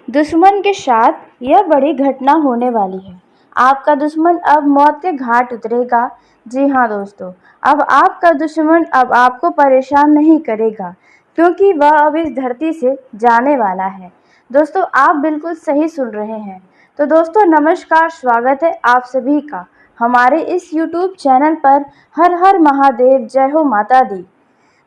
दुश्मन के साथ यह बड़ी घटना होने वाली है। आपका दुश्मन अब मौत के घाट उतरेगा। जी हाँ दोस्तों, अब आपका दुश्मन अब आपको परेशान नहीं करेगा, क्योंकि वह अब इस धरती से जाने वाला है। दोस्तों, आप बिल्कुल सही सुन रहे हैं। तो दोस्तों नमस्कार, स्वागत है आप सभी का हमारे इस YouTube चैनल पर। हर हर महादेव, जय हो माता दी।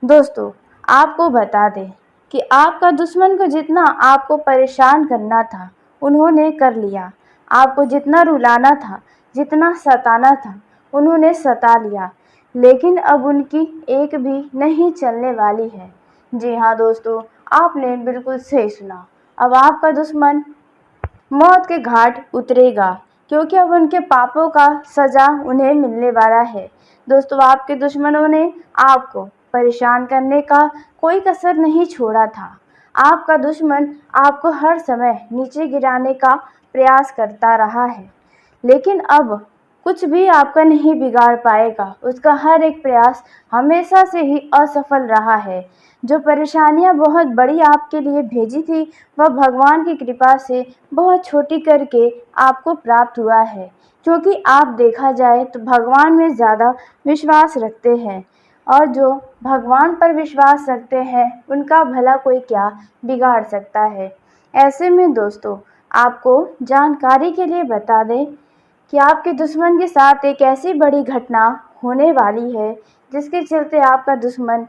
दोस्तों, आपको बता दें कि आपका दुश्मन को जितना आपको परेशान करना था उन्होंने कर लिया। आपको जितना रुलाना था, जितना सताना था, उन्होंने सता लिया। लेकिन अब उनकी एक भी नहीं चलने वाली है। जी हाँ दोस्तों, आपने बिल्कुल सही सुना। अब आपका दुश्मन मौत के घाट उतरेगा, क्योंकि अब उनके पापों का सजा उन्हें मिलने वाला है। दोस्तों, आपके दुश्मनों ने आपको परेशान करने का कोई कसर नहीं छोड़ा था। आपका दुश्मन आपको हर समय नीचे गिराने का प्रयास करता रहा है, लेकिन अब कुछ भी आपका नहीं बिगाड़ पाएगा। उसका हर एक प्रयास हमेशा से ही असफल रहा है। जो परेशानियां बहुत बड़ी आपके लिए भेजी थी, वह भगवान की कृपा से बहुत छोटी करके आपको प्राप्त हुआ है। क्योंकि आप देखा जाए तो भगवान में ज़्यादा विश्वास रखते हैं, और जो भगवान पर विश्वास रखते हैं उनका भला कोई क्या बिगाड़ सकता है। ऐसे में दोस्तों, आपको जानकारी के लिए बता दें कि आपके दुश्मन के साथ एक ऐसी बड़ी घटना होने वाली है, जिसके चलते आपका दुश्मन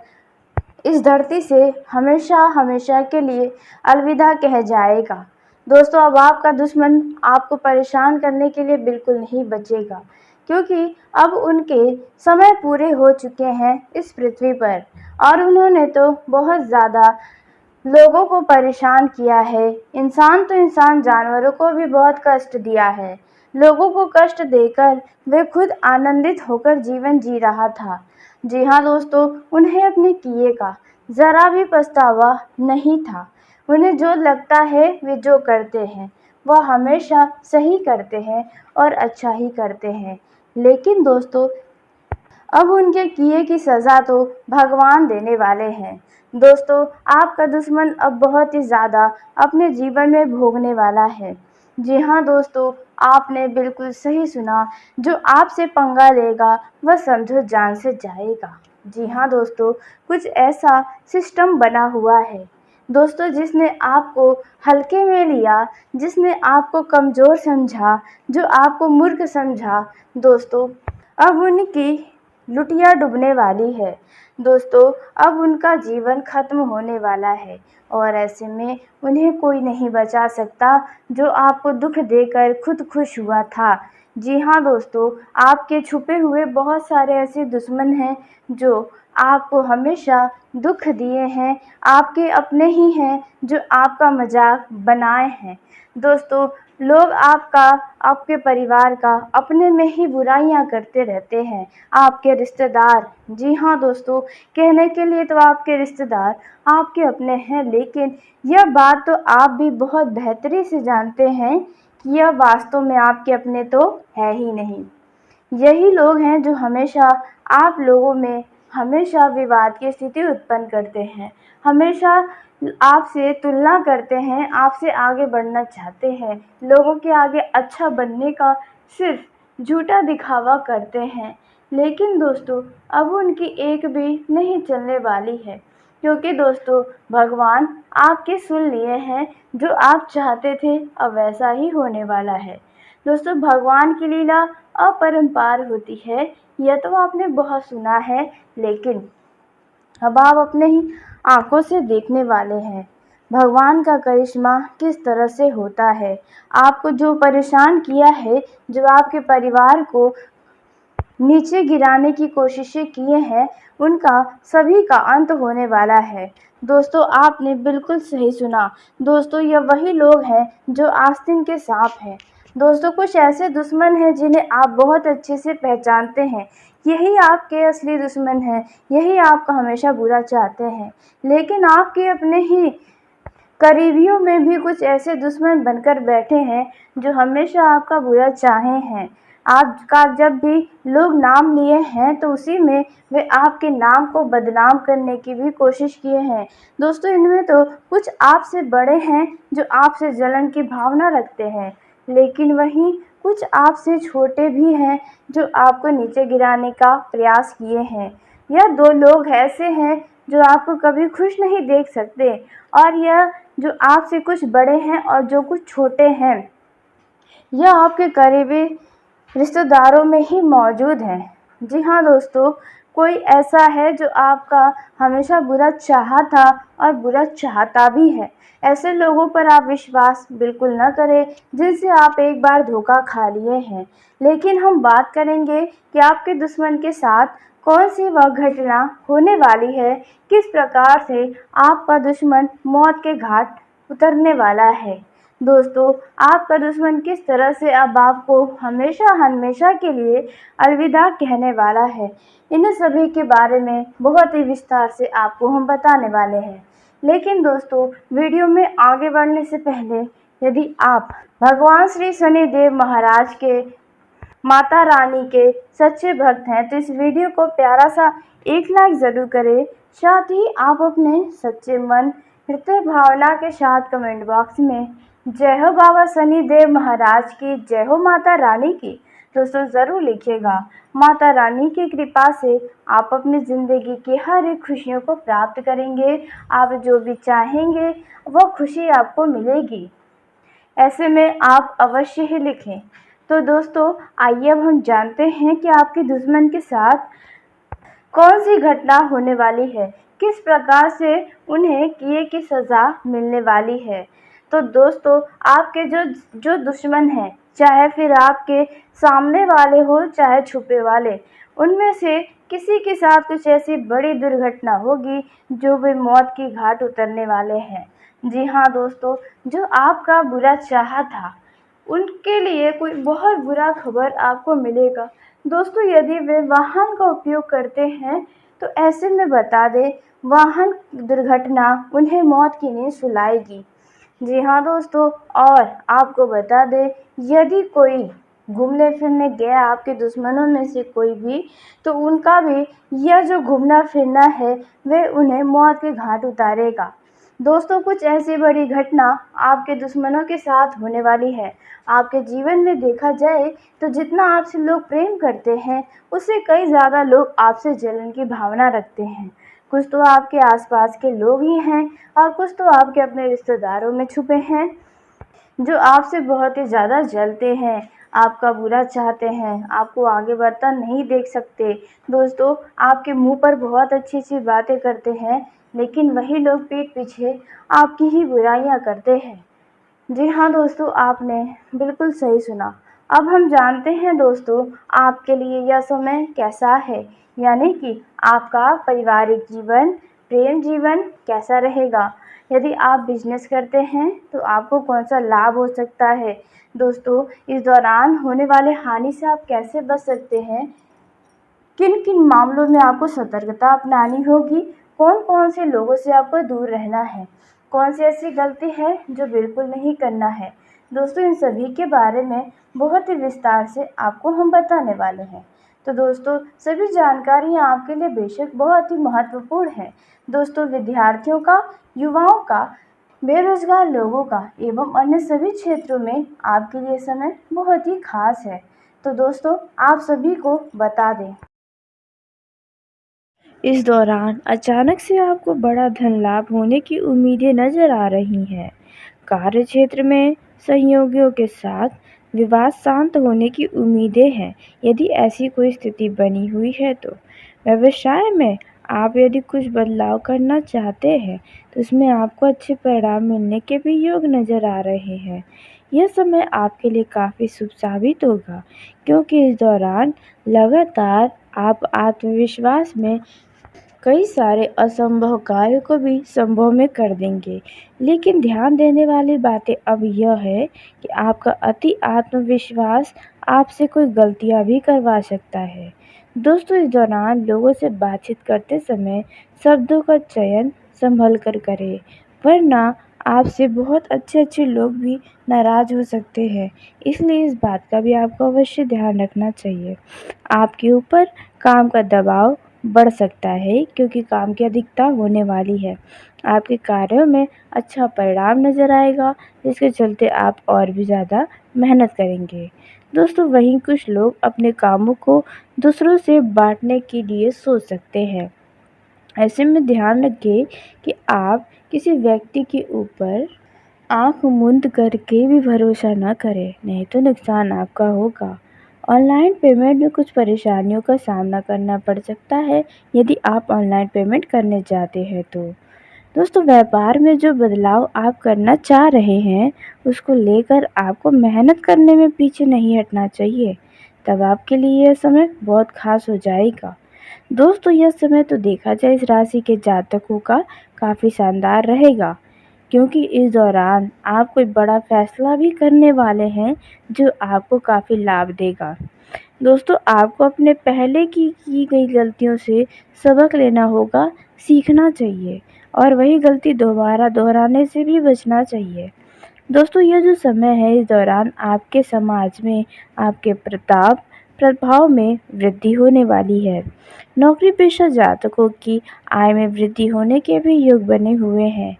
इस धरती से हमेशा हमेशा के लिए अलविदा कह जाएगा। दोस्तों, अब आपका दुश्मन आपको परेशान करने के लिए बिल्कुल नहीं बचेगा, क्योंकि अब उनके समय पूरे हो चुके हैं इस पृथ्वी पर, और उन्होंने तो बहुत ज़्यादा लोगों को परेशान किया है। इंसान तो इंसान, जानवरों को भी बहुत कष्ट दिया है। लोगों को कष्ट देकर वे खुद आनंदित होकर जीवन जी रहा था। जी हाँ दोस्तों, उन्हें अपने किए का ज़रा भी पछतावा नहीं था। उन्हें जो लगता है वे जो करते हैं वह हमेशा सही करते हैं और अच्छा ही करते हैं। लेकिन दोस्तों, अब उनके किए की सज़ा तो भगवान देने वाले हैं। दोस्तों, आपका दुश्मन अब बहुत ही ज़्यादा अपने जीवन में भोगने वाला है। जी हाँ दोस्तों, आपने बिल्कुल सही सुना। जो आपसे पंगा लेगा वह समझो जान से जाएगा। जी हाँ दोस्तों, कुछ ऐसा सिस्टम बना हुआ है दोस्तों, जिसने आपको हल्के में लिया, जिसने आपको कमज़ोर समझा, जो आपको मूर्ख समझा, दोस्तों अब उनकी लुटिया डूबने वाली है। दोस्तों, अब उनका जीवन खत्म होने वाला है, और ऐसे में उन्हें कोई नहीं बचा सकता जो आपको दुख देकर खुद खुश हुआ था। जी हाँ दोस्तों, आपके छुपे हुए बहुत सारे ऐसे दुश्मन हैं जो आपको हमेशा दुख दिए हैं। आपके अपने ही हैं जो आपका मजाक बनाए हैं। दोस्तों, लोग आपका, आपके परिवार का अपने में ही बुराइयां करते रहते हैं। आपके रिश्तेदार, जी हाँ दोस्तों, कहने के लिए तो आपके रिश्तेदार आपके अपने हैं, लेकिन यह बात तो आप भी बहुत बेहतरी से जानते हैं कि यह वास्तव में आपके अपने तो है ही नहीं। यही लोग हैं जो हमेशा आप लोगों में हमेशा विवाद की स्थिति उत्पन्न करते हैं, हमेशा आपसे तुलना करते हैं, आपसे आगे बढ़ना चाहते हैं, लोगों के आगे अच्छा बनने का सिर्फ झूठा दिखावा करते हैं। लेकिन दोस्तों, अब उनकी एक भी नहीं चलने वाली है, क्योंकि दोस्तों भगवान आपके सुन लिए हैं। जो आप चाहते थे अब वैसा ही होने वाला है। दोस्तों, भगवान की लीला अपरंपार होती है, यह तो आपने बहुत सुना है, लेकिन अब आप अपने ही आंखों से देखने वाले हैं भगवान का करिश्मा किस तरह से होता है। आपको जो परेशान किया है, जो आपके परिवार को नीचे गिराने की कोशिशें किए हैं, उनका सभी का अंत होने वाला है। दोस्तों, आपने बिल्कुल सही सुना। दोस्तों, ये वही लोग हैं जो आस्तीन के सांप हैं। दोस्तों, कुछ ऐसे दुश्मन हैं जिन्हें आप बहुत अच्छे से पहचानते हैं। यही आपके असली दुश्मन हैं, यही आपका हमेशा बुरा चाहते हैं। लेकिन आपके अपने ही करीबियों में भी कुछ ऐसे दुश्मन बनकर बैठे हैं जो हमेशा आपका बुरा चाहे हैं। आपका जब भी लोग नाम लिए हैं तो उसी में वे आपके नाम को बदनाम करने की भी कोशिश किए हैं। दोस्तों, इनमें तो कुछ आपसे बड़े हैं जो आपसे जलन की भावना रखते हैं, लेकिन वहीं कुछ आपसे छोटे भी हैं जो आपको नीचे गिराने का प्रयास किए हैं। यह दो लोग ऐसे हैं जो आपको कभी खुश नहीं देख सकते, और यह जो आपसे कुछ बड़े हैं और जो कुछ छोटे हैं, यह आपके करीबी रिश्तेदारों में ही मौजूद हैं। जी हाँ दोस्तों, कोई ऐसा है जो आपका हमेशा बुरा चाहा था और बुरा चाहता भी है। ऐसे लोगों पर आप विश्वास बिल्कुल न करें जिनसे आप एक बार धोखा खा लिए हैं। लेकिन हम बात करेंगे कि आपके दुश्मन के साथ कौन सी वह घटना होने वाली है, किस प्रकार से आपका दुश्मन मौत के घाट उतरने वाला है। दोस्तों, आपका दुश्मन किस तरह से अब आपको हमेशा हमेशा के लिए अलविदा कहने वाला है, इन सभी के बारे में बहुत ही विस्तार से आपको हम बताने वाले हैं। लेकिन दोस्तों, वीडियो में आगे बढ़ने से पहले यदि आप भगवान श्री शनिदेव महाराज के, माता रानी के सच्चे भक्त हैं तो इस वीडियो को प्यारा सा एक लाइक ज़रूर करें। साथ ही आप अपने सच्चे मन, हृदय भावना के साथ कमेंट बॉक्स में जय हो बाबा शनिदेव महाराज की, जय हो माता रानी की दोस्तों ज़रूर लिखिएगा। माता रानी की कृपा से आप अपनी ज़िंदगी की हर एक खुशियों को प्राप्त करेंगे। आप जो भी चाहेंगे वह खुशी आपको मिलेगी। ऐसे में आप अवश्य ही लिखें। तो दोस्तों, आइए अब हम जानते हैं कि आपके दुश्मन के साथ कौन सी घटना होने वाली है, किस प्रकार से उन्हें किए की सज़ा मिलने वाली है। तो दोस्तों, आपके जो दुश्मन हैं, चाहे फिर आपके सामने वाले हो चाहे छुपे वाले, उनमें से किसी के साथ कुछ ऐसी बड़ी दुर्घटना होगी जो वे मौत की घाट उतरने वाले हैं। जी हाँ दोस्तों, जो आपका बुरा चाहा था उनके लिए कोई बहुत बुरा खबर आपको मिलेगा। दोस्तों, यदि वे वाहन का उपयोग करते हैं तो ऐसे में बता दें, वाहन दुर्घटना उन्हें मौत की नींद सुलाएगी। जी हाँ दोस्तों, और आपको बता दें, यदि कोई घूमने फिरने गया आपके दुश्मनों में से कोई भी, तो उनका भी यह जो घूमना फिरना है वे उन्हें मौत के घाट उतारेगा। दोस्तों, कुछ ऐसी बड़ी घटना आपके दुश्मनों के साथ होने वाली है। आपके जीवन में देखा जाए तो जितना आपसे लोग प्रेम करते हैं उससे कई ज़्यादा लोग आपसे जलन की भावना रखते हैं। कुछ तो आपके आसपास के लोग ही हैं और कुछ तो आपके अपने रिश्तेदारों में छुपे हैं जो आपसे बहुत ही ज़्यादा जलते हैं, आपका बुरा चाहते हैं, आपको आगे बढ़ता नहीं देख सकते। दोस्तों, आपके मुंह पर बहुत अच्छी अच्छी बातें करते हैं, लेकिन वही लोग पीठ पीछे आपकी ही बुराइयां करते हैं। जी हाँ दोस्तों, आपने बिल्कुल सही सुना। अब हम जानते हैं दोस्तों, आपके लिए यह समय कैसा है, यानी कि आपका पारिवारिक जीवन, प्रेम जीवन कैसा रहेगा। यदि आप बिजनेस करते हैं तो आपको कौन सा लाभ हो सकता है। दोस्तों, इस दौरान होने वाले हानि से आप कैसे बच सकते हैं, किन किन मामलों में आपको सतर्कता अपनानी होगी, कौन कौन से लोगों से आपको दूर रहना है, कौन सी ऐसी गलती है जो बिल्कुल नहीं करना है। दोस्तों, इन सभी के बारे में बहुत ही विस्तार से आपको हम बताने वाले हैं। तो दोस्तों, सभी जानकारियाँ आपके लिए बेशक बहुत ही महत्वपूर्ण है। दोस्तों, विद्यार्थियों का, युवाओं का, बेरोजगार लोगों का एवं अन्य सभी क्षेत्रों में आपके लिए समय बहुत ही खास है। तो दोस्तों, आप सभी को बता दें, इस दौरान अचानक से आपको बड़ा धन लाभ होने की उम्मीदें नजर आ रही हैं। कार्य क्षेत्र में सहयोगियों के साथ विवाद शांत होने की उम्मीदें हैं। यदि ऐसी कोई स्थिति बनी हुई है तो व्यवसाय में आप यदि कुछ बदलाव करना चाहते हैं तो इसमें आपको अच्छे परिणाम मिलने के भी योग नज़र आ रहे हैं। यह समय आपके लिए काफ़ी शुभ साबित होगा, क्योंकि इस दौरान लगातार आप आत्मविश्वास में कई सारे असंभव कार्य को भी संभव में कर देंगे। लेकिन ध्यान देने वाली बातें अब यह है कि आपका अति आत्मविश्वास आपसे कोई गलतियां भी करवा सकता है। दोस्तों, इस दौरान लोगों से बातचीत करते समय शब्दों का चयन संभल कर करें, वरना आपसे बहुत अच्छे लोग भी नाराज़ हो सकते हैं, इसलिए इस बात का भी आपको अवश्य ध्यान रखना चाहिए। आपके ऊपर काम का दबाव बढ़ सकता है क्योंकि काम की अधिकता होने वाली है। आपके कार्यों में अच्छा परिणाम नज़र आएगा, जिसके चलते आप और भी ज़्यादा मेहनत करेंगे। दोस्तों, वहीं कुछ लोग अपने कामों को दूसरों से बाँटने के लिए सोच सकते हैं। ऐसे में ध्यान रखें कि आप किसी व्यक्ति के ऊपर आँख मूंद करके भी भरोसा न करें, नहीं तो नुकसान आपका होगा। ऑनलाइन पेमेंट में कुछ परेशानियों का सामना करना पड़ सकता है यदि आप ऑनलाइन पेमेंट करने जाते हैं तो। दोस्तों, व्यापार में जो बदलाव आप करना चाह रहे हैं, उसको लेकर आपको मेहनत करने में पीछे नहीं हटना चाहिए। तब आपके लिए यह समय बहुत खास हो जाएगा। दोस्तों, यह समय तो देखा जाए इस राशि के जातकों का काफ़ी शानदार रहेगा, क्योंकि इस दौरान आप कोई बड़ा फैसला भी करने वाले हैं जो आपको काफ़ी लाभ देगा। दोस्तों, आपको अपने पहले की गई गलतियों से सबक लेना होगा, सीखना चाहिए और वही गलती दोबारा दोहराने से भी बचना चाहिए। दोस्तों, यह जो समय है इस दौरान आपके समाज में आपके प्रभाव में वृद्धि होने वाली है। नौकरी पेशा जातकों की आय में वृद्धि होने के भी योग बने हुए हैं।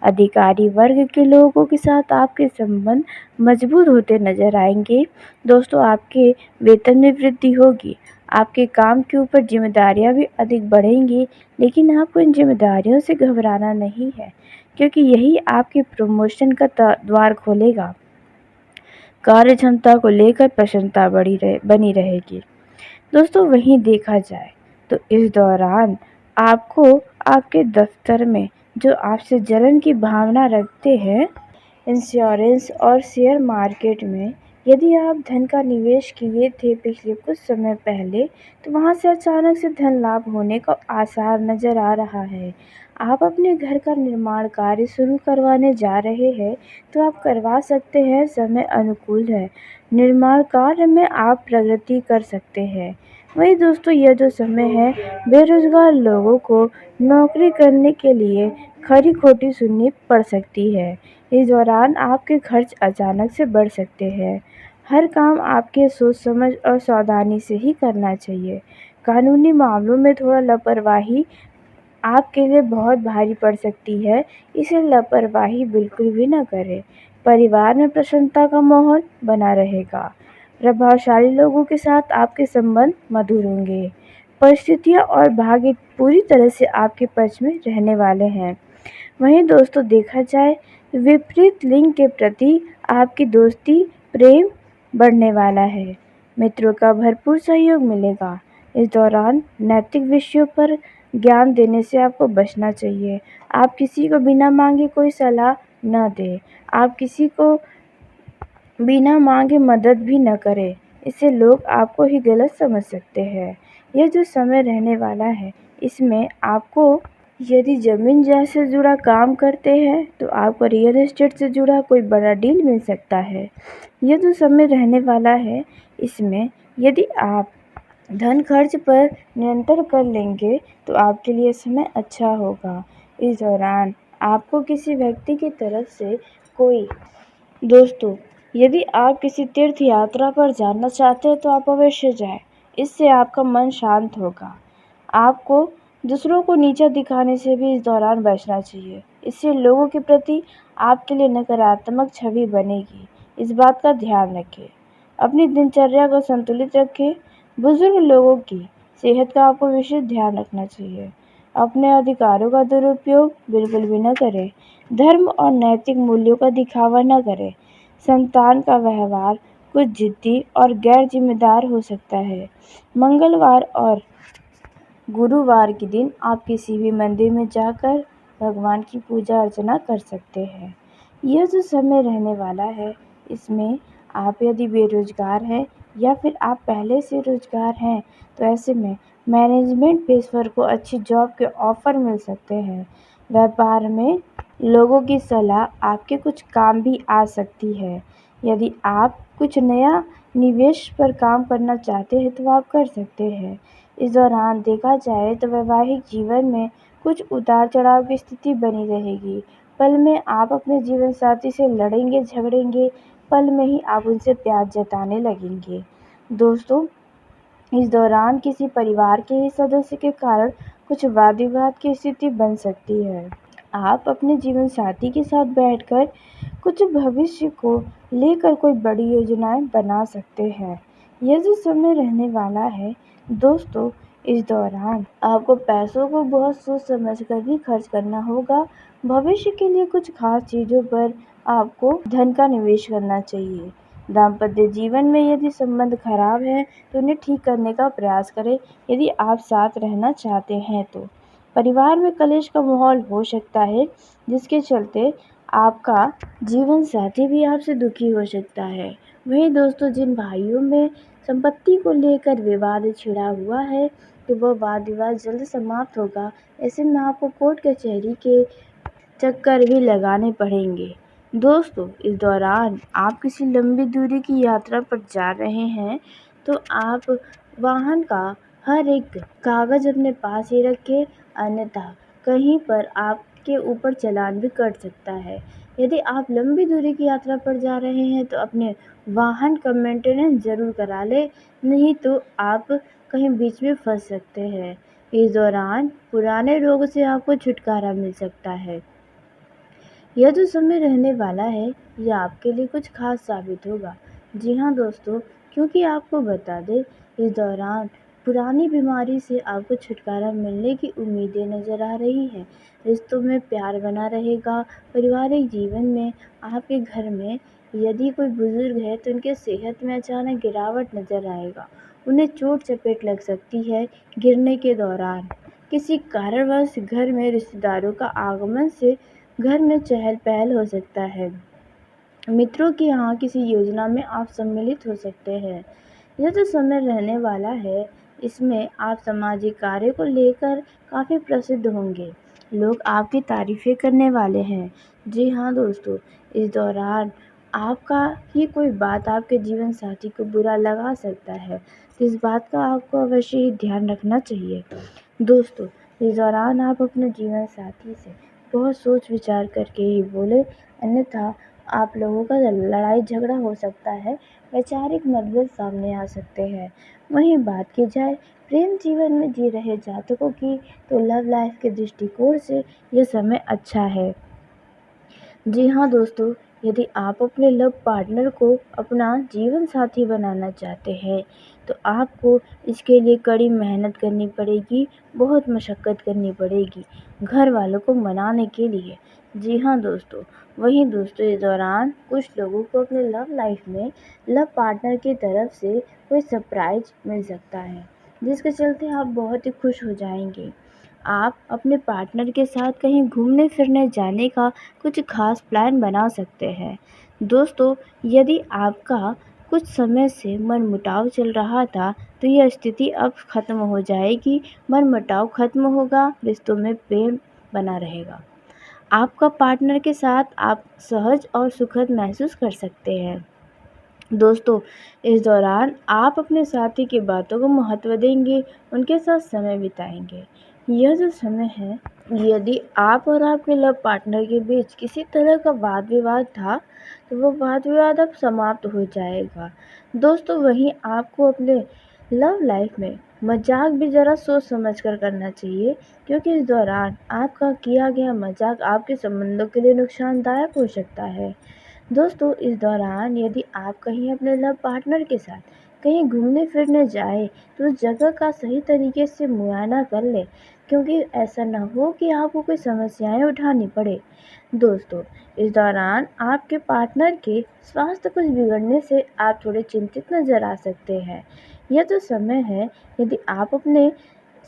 अधिकारी वर्ग के लोगों के साथ आपके संबंध मजबूत होते नजर आएंगे। दोस्तों, आपके वेतन में वृद्धि होगी। आपके काम के ऊपर जिम्मेदारियां भी अधिक बढ़ेंगी, लेकिन आपको इन जिम्मेदारियों से घबराना नहीं है, क्योंकि यही आपके प्रमोशन का द्वार खोलेगा। कार्य क्षमता को लेकर प्रसन्नता बनी रहेगी। दोस्तों, वहीं देखा जाए तो इस दौरान आपको आपके दफ्तर में जो आपसे जलन की भावना रखते हैं, इंश्योरेंस और शेयर मार्केट में यदि आप धन का निवेश किए थे पिछले कुछ समय पहले, तो वहां से अचानक से धन लाभ होने का आसार नज़र आ रहा है। आप अपने घर का निर्माण कार्य शुरू करवाने जा रहे हैं, तो आप करवा सकते हैं, समय अनुकूल है। निर्माण कार्य में आप प्रगति कर सकते हैं। वही दोस्तों, यह जो समय है बेरोजगार लोगों को नौकरी करने के लिए खरी खोटी सुननी पड़ सकती है। इस दौरान आपके खर्च अचानक से बढ़ सकते हैं। हर काम आपके सोच समझ और सावधानी से ही करना चाहिए। कानूनी मामलों में थोड़ा लापरवाही आपके लिए बहुत भारी पड़ सकती है, इसलिए लापरवाही बिल्कुल भी ना करें। परिवार में प्रसन्नता का माहौल बना रहेगा। प्रभावशाली लोगों के साथ आपके संबंध मधुर होंगे। परिस्थितियाँ और भाग्य पूरी तरह से आपके पक्ष में रहने वाले हैं। वहीं दोस्तों, देखा जाए विपरीत लिंग के प्रति आपकी दोस्ती प्रेम बढ़ने वाला है। मित्रों का भरपूर सहयोग मिलेगा। इस दौरान नैतिक विषयों पर ज्ञान देने से आपको बचना चाहिए। आप किसी को बिना मांगे कोई सलाह न दें। आप किसी को बिना मांगे मदद भी न करें, इससे लोग आपको ही गलत समझ सकते हैं। यह जो समय रहने वाला है, इसमें आपको यदि ज़मीन जायदाद से जुड़ा काम करते हैं, तो आपको रियल एस्टेट से जुड़ा कोई बड़ा डील मिल सकता है। यह जो समय रहने वाला है, इसमें यदि आप धन खर्च पर नियंत्रण कर लेंगे, तो आपके लिए समय अच्छा होगा। इस दौरान आपको किसी व्यक्ति की तरफ से कोई दोस्तों, यदि आप किसी तीर्थ यात्रा पर जाना चाहते हैं, तो आप अवश्य जाएं। इससे आपका मन शांत होगा। आपको दूसरों को नीचा दिखाने से भी इस दौरान बचना चाहिए। इससे लोगों के प्रति आपके लिए नकारात्मक छवि बनेगी। इस बात का ध्यान रखें। अपनी दिनचर्या को संतुलित रखें। बुजुर्ग लोगों की सेहत का आपको विशेष ध्यान रखना चाहिए। अपने अधिकारों का दुरुपयोग बिल्कुल भी न करें। धर्म और नैतिक मूल्यों का दिखावा न करें। संतान का व्यवहार कुछ जिद्दी और गैर जिम्मेदार हो सकता है। मंगलवार और गुरुवार के दिन आप किसी भी मंदिर में जाकर भगवान की पूजा अर्चना कर सकते हैं। यह जो समय रहने वाला है, इसमें आप यदि बेरोजगार हैं या फिर आप पहले से रोजगार हैं, तो ऐसे में मैनेजमेंट पेशेवर को अच्छी जॉब के ऑफ़र मिल सकते हैं। व्यापार में लोगों की सलाह आपके कुछ काम भी आ सकती है। यदि आप कुछ नया निवेश पर काम करना चाहते हैं, तो आप कर सकते हैं। इस दौरान देखा जाए तो वैवाहिक जीवन में कुछ उतार चढ़ाव की स्थिति बनी रहेगी। पल में आप अपने जीवन साथी से लड़ेंगे झगड़ेंगे, पल में ही आप उनसे प्यार जताने लगेंगे। दोस्तों, इस दौरान किसी परिवार के ही सदस्य के कारण कुछ वाद विवाद की स्थिति बन सकती है। आप अपने जीवन साथी के साथ बैठकर कुछ भविष्य को लेकर कोई बड़ी योजनाएं बना सकते हैं। यह जो समय रहने वाला है दोस्तों, इस दौरान आपको पैसों को बहुत सोच समझ कर भी खर्च करना होगा। भविष्य के लिए कुछ खास चीज़ों पर आपको धन का निवेश करना चाहिए। दाम्पत्य जीवन में यदि संबंध खराब है तो उन्हें ठीक करने का प्रयास करें यदि आप साथ रहना चाहते हैं तो। परिवार में कलेश का माहौल हो सकता है जिसके चलते आपका जीवन साथी भी आपसे दुखी हो सकता है। वहीं दोस्तों, जिन भाइयों में संपत्ति को लेकर विवाद छिड़ा हुआ है तो वह वाद विवाद जल्द समाप्त होगा। ऐसे में आपको कोर्ट कचहरी के चक्कर भी लगाने पड़ेंगे। दोस्तों, इस दौरान आप किसी लंबी दूरी की यात्रा पर जा रहे हैं तो आप वाहन का हर एक कागज़ अपने पास ही रखें, अन्यथा कहीं पर आपके ऊपर चालान भी कट सकता है। यदि आप लंबी दूरी की यात्रा पर जा रहे हैं तो अपने वाहन का मेंटेनेंस ज़रूर करा लें, नहीं तो आप कहीं बीच में फंस सकते हैं। इस दौरान पुराने रोग से आपको छुटकारा मिल सकता है। यह जो समय रहने वाला है यह आपके लिए कुछ खास साबित होगा। जी हाँ दोस्तों, क्योंकि आपको बता दें, इस दौरान पुरानी बीमारी से आपको छुटकारा मिलने की उम्मीदें नज़र आ रही हैं। रिश्तों में प्यार बना रहेगा। पारिवारिक जीवन में आपके घर में यदि कोई बुजुर्ग है तो उनके सेहत में अचानक गिरावट नज़र आएगा। उन्हें चोट चपेट लग सकती है गिरने के दौरान। किसी कारणवश घर में रिश्तेदारों का आगमन से घर में चहल पहल हो सकता है। मित्रों के यहाँ किसी योजना में आप सम्मिलित हो सकते हैं। यह जो समय रहने वाला है इसमें आप सामाजिक कार्य को लेकर काफ़ी प्रसिद्ध होंगे। लोग आपकी तारीफ़ें करने वाले हैं। जी हाँ दोस्तों, इस दौरान आपका ही कोई बात आपके जीवन साथी को बुरा लगा सकता है, तो इस बात का आपको अवश्य ही ध्यान रखना चाहिए। दोस्तों, इस दौरान आप अपने जीवन साथी से बहुत सोच विचार करके ही बोले, अन्यथा आप लोगों का लड़ाई झगड़ा हो सकता है, वैचारिक मतभेद सामने आ सकते हैं। वहीं बात की जाए प्रेम जीवन में जी रहे जातकों की तो लव लाइफ के दृष्टिकोण से यह समय अच्छा है। जी हाँ दोस्तों, यदि आप अपने लव पार्टनर को अपना जीवन साथी बनाना चाहते हैं तो आपको इसके लिए कड़ी मेहनत करनी पड़ेगी, बहुत मशक्क़त करनी पड़ेगी घर वालों को मनाने के लिए। जी हाँ दोस्तों, वहीं दोस्तों, इस दौरान कुछ लोगों को अपने लव लाइफ में लव पार्टनर की तरफ से कोई सरप्राइज़ मिल सकता है, जिसके चलते आप बहुत ही खुश हो जाएंगे। आप अपने पार्टनर के साथ कहीं घूमने फिरने जाने का कुछ खास प्लान बना सकते हैं। दोस्तों, यदि आपका कुछ समय से मनमुटाव चल रहा था तो यह स्थिति अब ख़त्म हो जाएगी। मनमुटाव ख़त्म होगा, रिश्तों में प्रेम बना रहेगा। आपका पार्टनर के साथ आप सहज और सुखद महसूस कर सकते हैं। दोस्तों, इस दौरान आप अपने साथी की बातों को महत्व देंगे, उनके साथ समय बिताएंगे। यह जो समय है, यदि आप और आपके लव पार्टनर के बीच किसी तरह का वाद विवाद था तो वो वाद विवाद अब समाप्त हो जाएगा। दोस्तों, वहीं आपको अपने लव लाइफ में मजाक भी ज़रा सोच समझ कर करना चाहिए, क्योंकि इस दौरान आपका किया गया मजाक आपके संबंधों के लिए नुकसानदायक हो सकता है। दोस्तों, इस दौरान यदि आप कहीं अपने लव पार्टनर के साथ कहीं घूमने फिरने जाए तो उस जगह का सही तरीके से मुआयना कर लें, क्योंकि ऐसा ना हो कि आपको कोई समस्याएं उठानी पड़े। दोस्तों, इस दौरान आपके पार्टनर के स्वास्थ्य कुछ बिगड़ने से आप थोड़े चिंतित नज़र आ सकते हैं। यह तो समय है, यदि आप अपने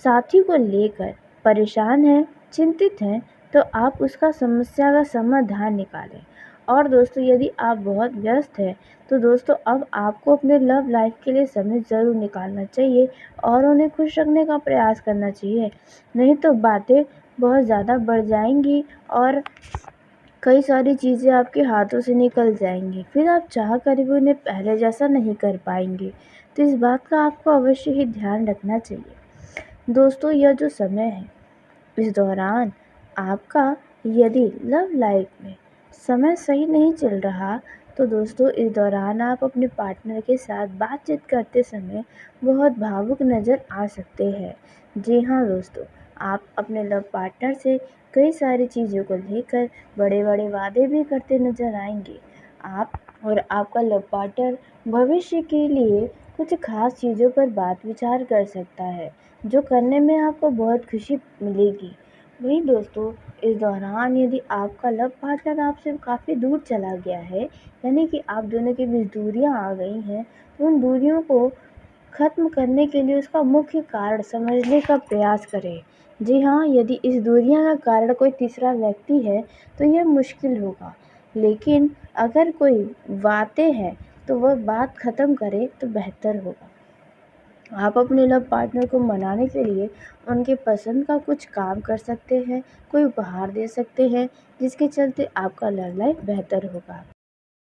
साथी को लेकर परेशान हैं, चिंतित हैं, तो आप उसका समस्या का समाधान निकालें। और दोस्तों, यदि आप बहुत व्यस्त हैं तो दोस्तों अब आपको अपने लव लाइफ के लिए समय ज़रूर निकालना चाहिए और उन्हें खुश रखने का प्रयास करना चाहिए, नहीं तो बातें बहुत ज़्यादा बढ़ जाएंगी और कई सारी चीज़ें आपके हाथों से निकल जाएंगी, फिर आप चाह कर भी उन्हें पहले जैसा नहीं कर पाएंगे। तो इस बात का आपको अवश्य ही ध्यान रखना चाहिए। दोस्तों, यह जो समय है इस दौरान आपका यदि लव लाइफ में समय सही नहीं चल रहा तो दोस्तों इस दौरान आप अपने पार्टनर के साथ बातचीत करते समय बहुत भावुक नज़र आ सकते हैं। जी हाँ दोस्तों, आप अपने लव पार्टनर से कई सारी चीज़ों को लेकर बड़े बड़े वादे भी करते नजर आएंगे। आप और आपका लव पार्टनर भविष्य के लिए कुछ खास चीज़ों पर बात विचार कर सकता है जो करने में आपको बहुत खुशी मिलेगी। वहीं दोस्तों इस दौरान यदि आपका लव पार्टनर आपसे काफ़ी दूर चला गया है, यानी कि आप दोनों के बीच दूरियां आ गई हैं, तो उन दूरियों को ख़त्म करने के लिए उसका मुख्य कारण समझने का प्रयास करें। जी हाँ, यदि इस दूरियां का कारण कोई तीसरा व्यक्ति है तो यह मुश्किल होगा, लेकिन अगर कोई बातें हैं तो वह बात ख़त्म करे तो बेहतर होगा। आप अपने लव पार्टनर को मनाने के लिए उनके पसंद का कुछ काम कर सकते हैं, कोई उपहार दे सकते हैं, जिसके चलते आपका लव लाइफ बेहतर होगा।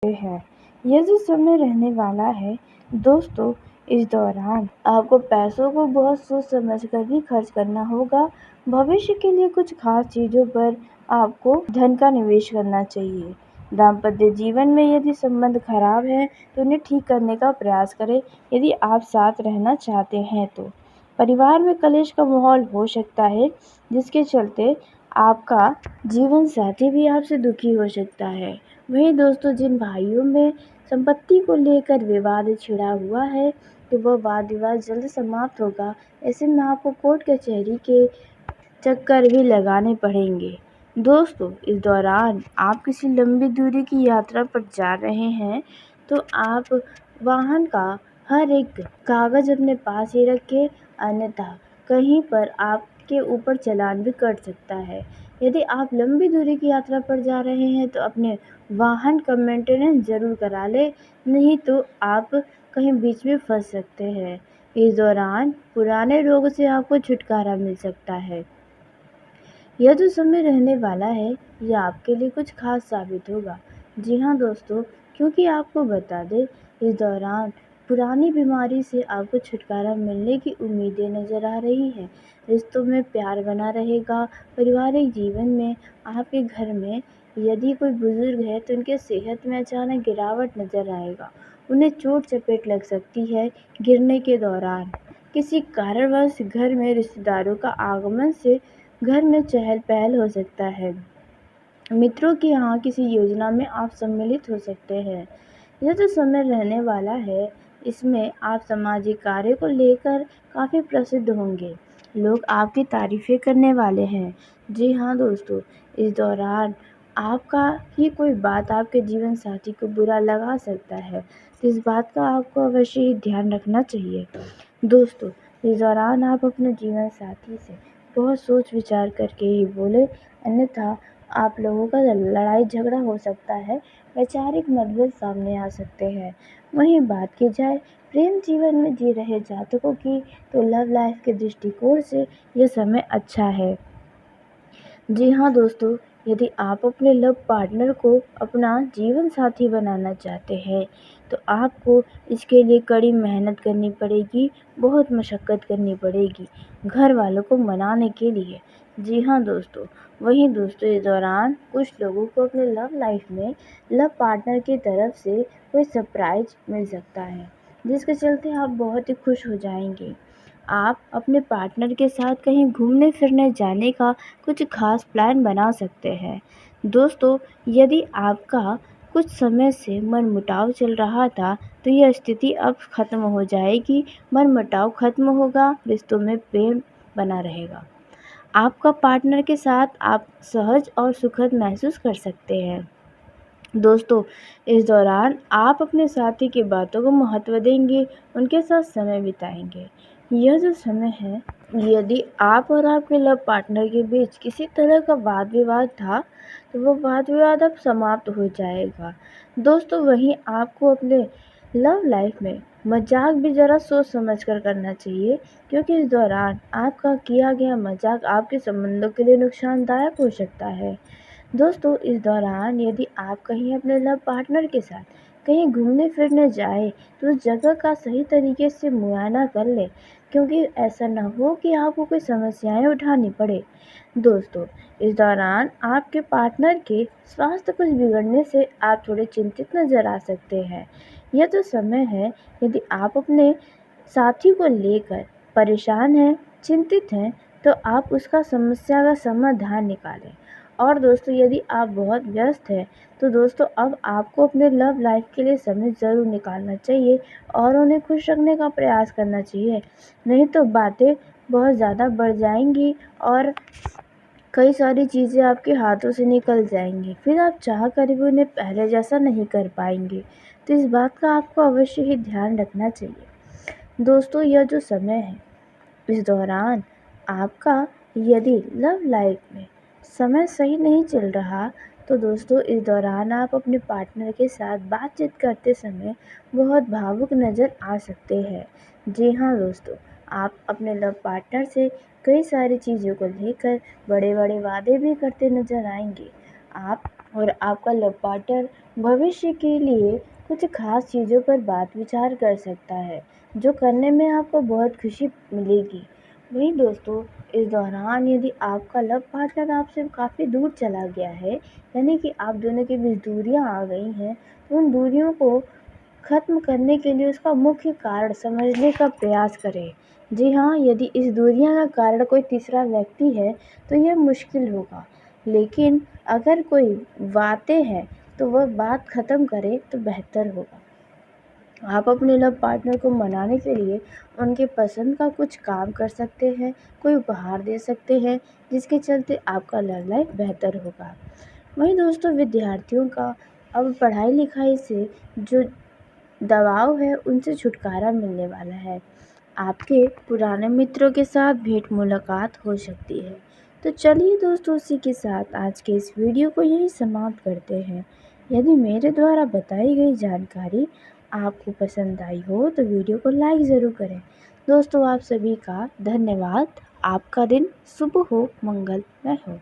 है यह जो समय रहने वाला है दोस्तों, इस दौरान आपको पैसों को बहुत सोच समझ कर भी खर्च करना होगा। भविष्य के लिए कुछ खास चीज़ों पर आपको धन का निवेश करना चाहिए। दाम्पत्य जीवन में यदि संबंध खराब है तो उन्हें ठीक करने का प्रयास करें यदि आप साथ रहना चाहते हैं तो। परिवार में कलेश का माहौल हो सकता है, जिसके चलते आपका जीवन साथी भी आपसे दुखी हो सकता है। वहीं दोस्तों जिन भाइयों में संपत्ति को लेकर विवाद छिड़ा हुआ है तो वह वाद विवाद जल्द समाप्त होगा। ऐसे में आपको कोर्ट कचहरी के चक्कर भी लगाने पड़ेंगे। दोस्तों इस दौरान आप किसी लंबी दूरी की यात्रा पर जा रहे हैं तो आप वाहन का हर एक कागज़ अपने पास ही रखें, अन्यथा कहीं पर आपके ऊपर चालान भी कट सकता है। यदि आप लंबी दूरी की यात्रा पर जा रहे हैं तो अपने वाहन का मेंटेनेंस ज़रूर करा लें, नहीं तो आप कहीं बीच में फंस सकते हैं। इस दौरान पुराने रोग से आपको छुटकारा मिल सकता है। यह जो समय रहने वाला है यह आपके लिए कुछ खास साबित होगा। जी हाँ दोस्तों, क्योंकि आपको बता दें इस दौरान पुरानी बीमारी से आपको छुटकारा मिलने की उम्मीदें नज़र आ रही हैं। रिश्तों में प्यार बना रहेगा। पारिवारिक जीवन में आपके घर में यदि कोई बुजुर्ग है तो उनके सेहत में अचानक गिरावट नज़र आएगा। उन्हें चोट चपेट लग सकती है गिरने के दौरान। किसी कारणवश घर में रिश्तेदारों का आगमन से घर में चहल पहल हो सकता है। मित्रों के यहाँ किसी योजना में आप सम्मिलित हो सकते हैं। यह जो समय रहने वाला है इसमें आप सामाजिक कार्य को लेकर काफ़ी प्रसिद्ध होंगे। लोग आपकी तारीफ़ें करने वाले हैं। जी हाँ दोस्तों, इस दौरान आपका ही कोई बात आपके जीवन साथी को बुरा लगा सकता है, तो इस बात का आपको अवश्य ही ध्यान रखना चाहिए। दोस्तों इस दौरान आप अपने जीवन साथी से बहुत सोच विचार करके ही बोले, अन्यथा आप लोगों का लड़ाई झगड़ा हो सकता है, वैचारिक मतभेद सामने आ सकते हैं। वहीं बात की जाए प्रेम जीवन में जी रहे जातकों की तो लव लाइफ के दृष्टिकोण से यह समय अच्छा है। जी हाँ दोस्तों, यदि आप अपने लव पार्टनर को अपना जीवन साथी बनाना चाहते हैं तो आपको इसके लिए कड़ी मेहनत करनी पड़ेगी, बहुत मशक्क़त करनी पड़ेगी घर वालों को मनाने के लिए। जी हाँ दोस्तों, वहीं दोस्तों इस दौरान कुछ लोगों को अपने लव लाइफ में लव पार्टनर की तरफ से कोई सरप्राइज़ मिल सकता है, जिसके चलते आप बहुत ही खुश हो जाएंगे। आप अपने पार्टनर के साथ कहीं घूमने फिरने जाने का कुछ खास प्लान बना सकते हैं। दोस्तों यदि आपका कुछ समय से मनमुटाव चल रहा था तो यह स्थिति अब ख़त्म हो जाएगी। मनमुटाव ख़त्म होगा, रिश्तों में प्रेम बना रहेगा। आपका पार्टनर के साथ आप सहज और सुखद महसूस कर सकते हैं। दोस्तों इस दौरान आप अपने साथी की बातों को महत्व देंगे, उनके साथ समय बिताएंगे। यह जो समय है यदि आप और आपके लव पार्टनर के बीच किसी तरह का वाद विवाद था तो वो वाद विवाद अब समाप्त हो जाएगा। दोस्तों वहीं आपको अपने लव लाइफ में मजाक भी ज़रा सोच समझ कर करना चाहिए, क्योंकि इस दौरान आपका किया गया मजाक आपके संबंधों के लिए नुकसानदायक हो सकता है। दोस्तों इस दौरान यदि आप कहीं अपने लव पार्टनर के साथ कहीं घूमने फिरने जाए तो उस जगह का सही तरीके से मुआयना कर ले, क्योंकि ऐसा ना हो कि आपको कोई समस्याएं उठानी पड़े। दोस्तों इस दौरान आपके पार्टनर के स्वास्थ्य कुछ बिगड़ने से आप थोड़े चिंतित नज़र आ सकते हैं। यह तो समय है, यदि आप अपने साथी को लेकर परेशान हैं, चिंतित हैं, तो आप उसका समस्या का समाधान निकालें। और दोस्तों यदि आप बहुत व्यस्त हैं तो दोस्तों अब आपको अपने लव लाइफ के लिए समय ज़रूर निकालना चाहिए और उन्हें खुश रखने का प्रयास करना चाहिए। नहीं तो बातें बहुत ज़्यादा बढ़ जाएंगी और कई सारी चीज़ें आपके हाथों से निकल जाएंगी, फिर आप चाह कर भी उन्हें पहले जैसा नहीं कर पाएंगे। तो इस बात का आपको अवश्य ही ध्यान रखना चाहिए। दोस्तों यह जो समय है, इस दौरान आपका यदि लव लाइफ में समय सही नहीं चल रहा तो दोस्तों इस दौरान आप अपने पार्टनर के साथ बातचीत करते समय बहुत भावुक नज़र आ सकते हैं। जी हाँ दोस्तों, आप अपने लव पार्टनर से कई सारी चीज़ों को लेकर बड़े बड़े वादे भी करते नज़र आएंगे। आप और आपका लव पार्टनर भविष्य के लिए कुछ खास चीज़ों पर बात विचार कर सकता है, जो करने में आपको बहुत खुशी मिलेगी। वहीं दोस्तों इस दौरान यदि आपका लव पार्टनर आपसे काफ़ी दूर चला गया है, यानी कि आप दोनों के बीच दूरियां आ गई हैं, तो उन दूरियों को ख़त्म करने के लिए उसका मुख्य कारण समझने का प्रयास करें। जी हाँ, यदि इस दूरियां का कारण कोई तीसरा व्यक्ति है तो यह मुश्किल होगा, लेकिन अगर कोई बातें हैं तो वह बात ख़त्म करे तो बेहतर होगा। आप अपने लव पार्टनर को मनाने के लिए उनके पसंद का कुछ काम कर सकते हैं, कोई उपहार दे सकते हैं, जिसके चलते आपका लव लाइफ बेहतर होगा। वहीं दोस्तों विद्यार्थियों का अब पढ़ाई लिखाई से जो दबाव है उनसे छुटकारा मिलने वाला है। आपके पुराने मित्रों के साथ भेंट मुलाकात हो सकती है। तो चलिए दोस्तों, इसी के साथ आज के इस वीडियो को यहीं समाप्त करते हैं। यदि मेरे द्वारा बताई गई जानकारी आपको पसंद आई हो तो वीडियो को लाइक ज़रूर करें। दोस्तों आप सभी का धन्यवाद। आपका दिन शुभ हो, मंगलमय हो।